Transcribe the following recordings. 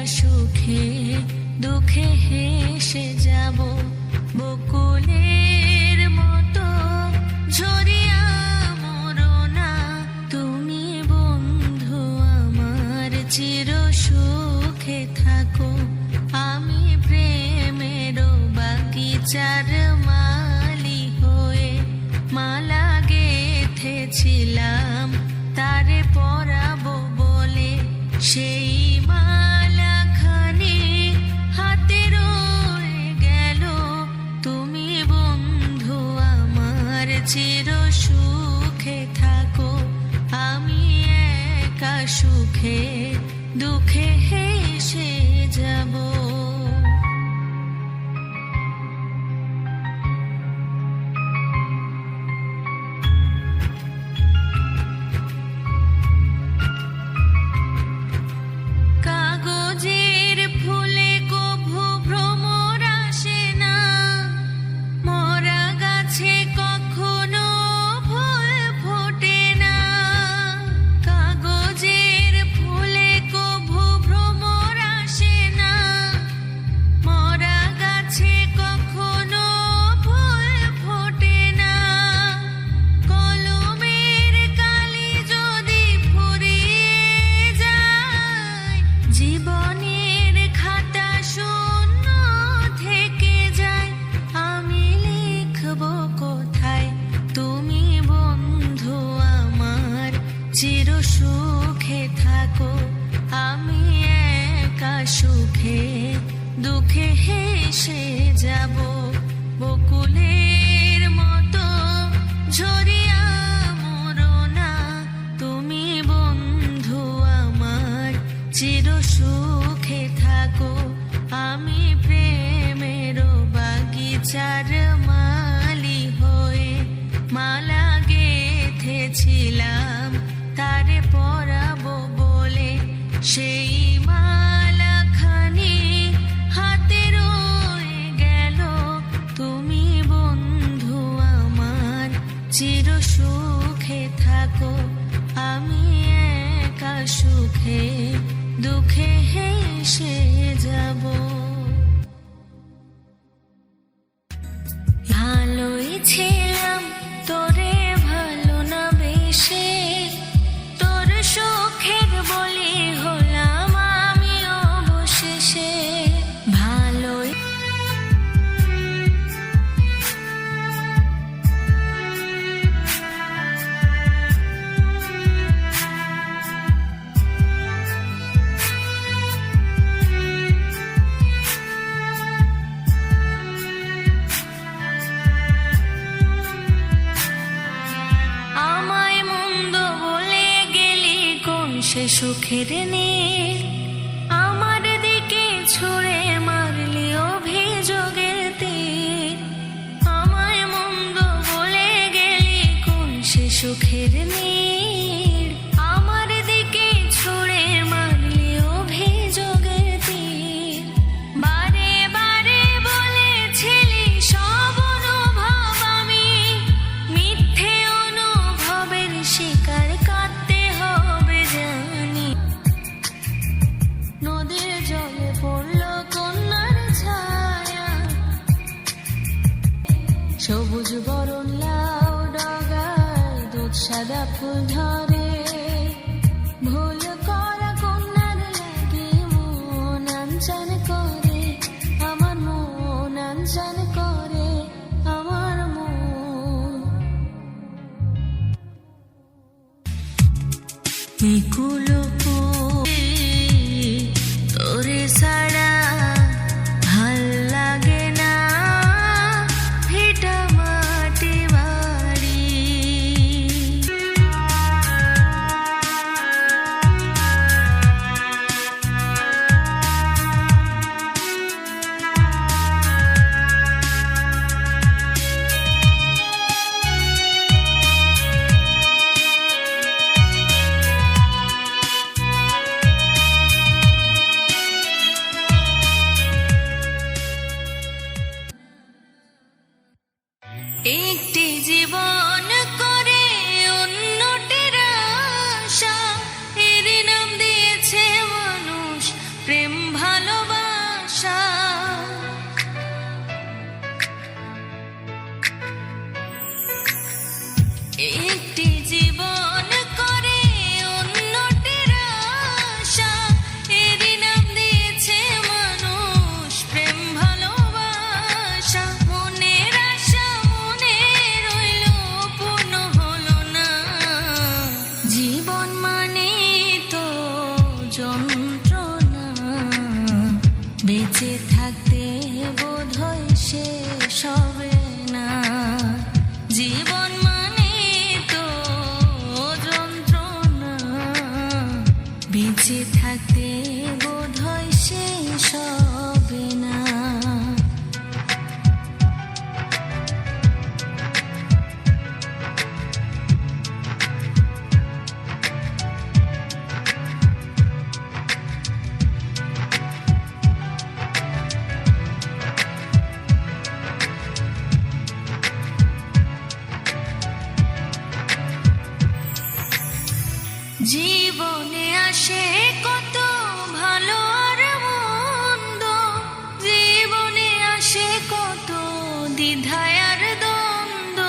সুখে দুঃখে হেসে যাব বকুলের মতো ঝরিয়া মরো না তুমি বন্ধু আমার চির সুখে থাকো আমি প্রেমের বাগিচার মালি হয়ে মালা গেথেছিলাম তারে পরাবো বলে সেই মালাখানি হাতে রয়ে গেল তুমি বন্ধু আমার চির সুখে থাকো আমি একা সুখে দুঃখে হেসে যাব। কাগজের ফুলে কভু ভ্রমর আসে না মরা গাছে কখনো ফুল ফোটে না কাগজের ফুলে কভু ভ্রমর আসে না মরা গাছে কখনো ফুল ফোটে না কলমের কালি যদি ফুরিয়ে যায় জীবনের খাতা শূন্য থেকে যায় আমি লিখব কোথায় তুমি বন্ধু আমার চির সুখে থাকো আমি একা সুখে দুঃখে হেসে যাব বকুলের মতো ঝরিয়া মরো না তুমি বন্ধু আমার চির সুখে থাকো আমি প্রেমের বাগিচার মালি হয়ে মালা গেথেছিলাম তারে পরাবো বলে সেই মালাখানি হাতে রয়ে গেল তুমি বন্ধু আমার চির সুখে থাকো আমি একা সুখে দুঃখে হেসে যাব। ভালোই ছিলাম তোরে ভালো না বেশে তোর সুখের বলি হলাম আমি অবশেষে ভালোই আমায় মন্দ বলে গেলি কোন সে সুখের নীর আমার দিকে ছুঁড়ে মারলি অভিযোগের তীর আমায় মন্দ বলে গেলি কোন সে সুখের নীর আমার দিকে ছুঁড়ে মারলি অভিযোগের তীর বারে বারে বলেছিলি সব অনুভব আমি মিথ্যে অনুভবের শিকার কাটতে হবে জানি নদীর জলে পড়ল কন্যার ছায়া সবুজ বরণ লাউ ডগায় দুধ সাদা ফুল ধরে ভুল করা কন্যার লাগি মন আনচান করে আমার মন আনচান করে আমার মন একুলো তোরে ছাড়া ভাল লাগে না ভিটা মাটি বাড়ি একটি জীবন করে অন্যটির আশা এর নাম দিয়েছে মানুষ প্রেম। জীবনে আসে কত ভালো আর মন্দ, জীবনে আসে কত দ্বিধায় আর দ্বন্দ্ব।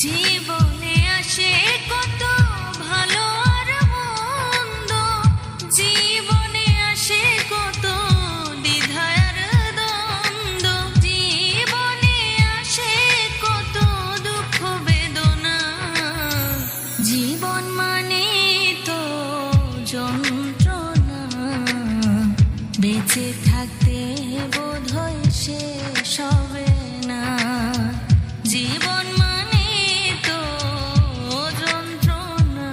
জীবনে আসে কত ভালো আর মন্দ, জীবনে আসে কত দ্বিধায় আর দ্বন্দ্ব। জীবনে আসে কত দুঃখ বেদনা, জীবন মানে তো যন্ত্রণা। বেঁচে থাকতে বোধহয় শেষ হবে না, জীবন মানে তো যন্ত্রণা।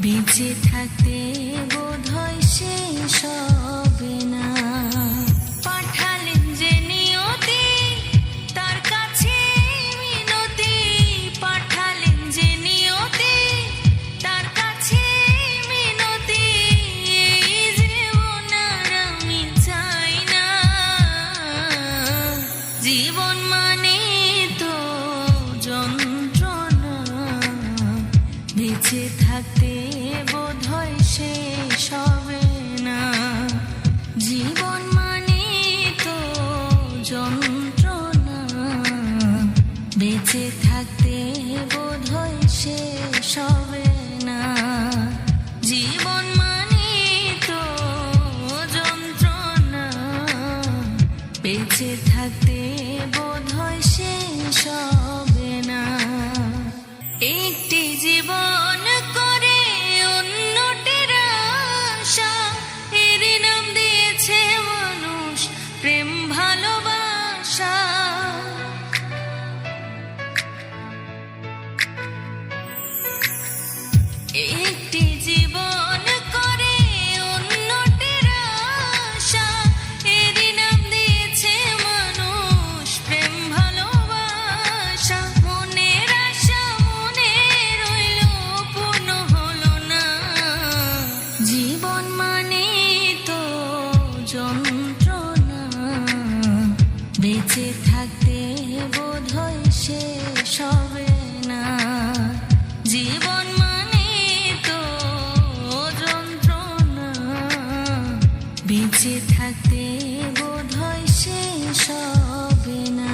বেঁচে থাকতে বোধহয় শেষ হবে না। পাঠালেন যে নিয়তি তার কাছে মিনতি, পাঠালেন যে নিয়তি তার কাছে মিনতি। এই জীবন আর আমি চাই না, জীবন মানে তো যন্ত্রণা। বেঁচে থাকতে বোধহয় শেষ হবে না, জীবন মানে তো যন্ত্রণা। বেঁচে থাকতে বোধহয় শেষ হবে না, জীবন মানে তো যন্ত্রণা। বেঁচে থাকতে বোধহয় শেষ হবে না। একটি জীবন করে অন্যটির আশা, এরই নাম দিয়েছে মানুষ প্রেম ভালোবাসা। একটি জীবন করে অন্যটির আশা, এরই নাম দিয়েছে মানুষ প্রেম ভালোবাসা। মনের আশা মনে রইল পূর্ণ হলো না, জীবন মানে তো যন্ত্রণা। বেঁচে থাকতে বোধহয় শেষ হবে না, জীবন মানে তো যন্ত্রণা। বেঁচে থাকতে বোধহয় শেষ হবে না।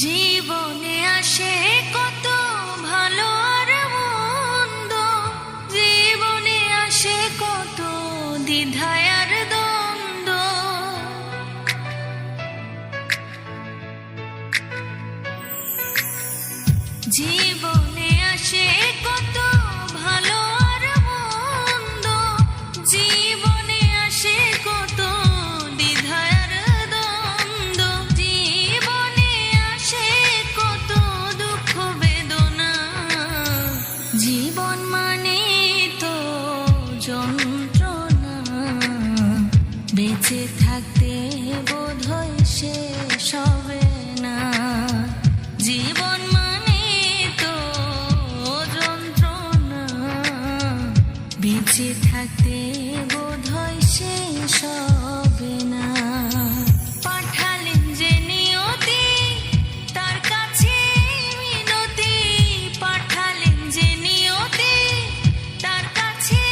জীবনে আসে কত ভালো আর মন্দ, জীবনে আসে কত দ্বিধায় আর দ্বন্দ্ব। জীবনে আসে কত ভালো আর মন্দ, জীবনে আসে কত দ্বিধায় আর দ্বন্দ্ব। জীবনে আসে কত দুঃখ বেদনা, জীবন মানে তো যন্ত্রণা। বেঁচে থাকতে বোধহয় শেষ হবে না, জীবন মানে তো যন্ত্রণা। বেঁচে থাকতে বোধহয় শেষ হবে না। পাঠালেন যে নিয়তি তার কাছে মিনতি, পাঠালেন যে নিয়তি তার কাছে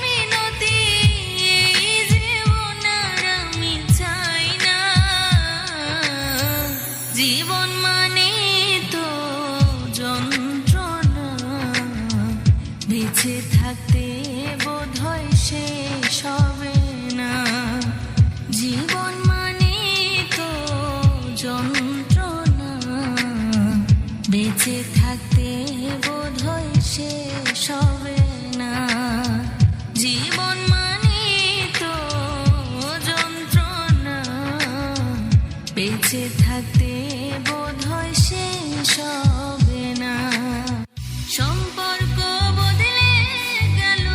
মিনতি। এই জীবন আর আমি চাই না, জীবন মানে তো যন্ত্রণা। বেঁচে থাকতে বোধহয় শেষ হবে না, জীবন মানে তো যন্ত্রণা। বেঁচে থাকতে বোধহয় শেষ হবে না, জীবন মানে তো যন্ত্রণা। বেঁচে থাকতে বোধহয় শেষ হবে না। সম্পর্ক বদলে গেল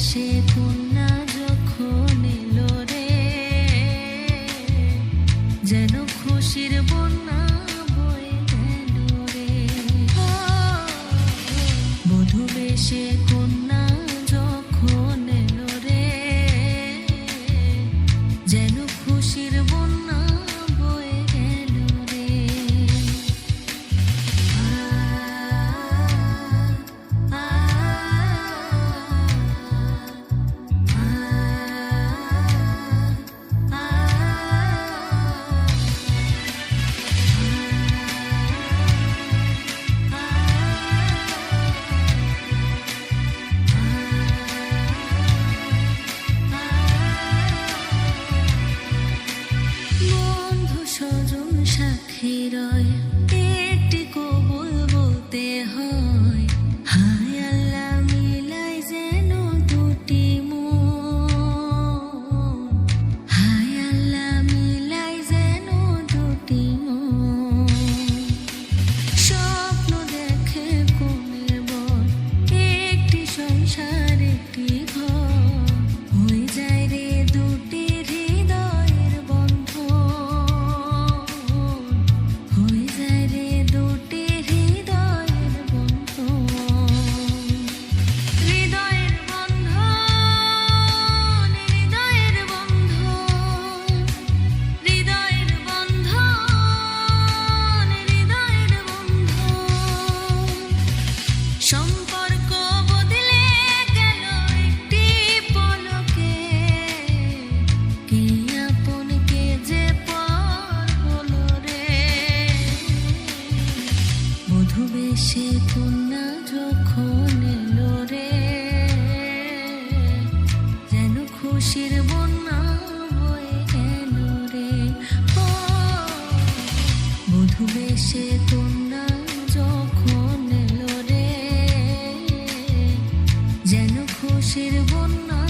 বেশে কন্যা যখন এলো রে, যেন খুশির বন্যা বয়ে গেল রে। বধূ বেশে কন্যা যখন এলো রে, যেন খুশির বন্যা বয়ে গেল রে। বন্ধু স্বজন সাথী রয়, একটি কবুল বলতে হয়। হায় আল্লাহ মিলাই যেন দুটি মন, হায় আল্লাহ মিলাই যেন দুটি মন। স্বপ্ন দেখে কোণের বর, একটি সংসার একটি ঘর। হয়ে যায় রে দুটি হৃদয়ের বন্ধন, হয়ে যায় রে দুটি হৃদয়ের বন্ধন। হৃদয়ের বন্ধন, হৃদয়ের বন্ধন, হৃদয়ের বন্ধন, হৃদয়ের বন্ধন। সম্পর্ক বদলে গেল একটি পলকে, কে আপন কে যে পর হলো রে। বধূ বেশে কন্যা যখন এলো রে, যেন খুশির বন্যা বয়ে গেল রে। ও বধূ বেশে কন্যা যখন এলো রে, যেন খুশির বন্যা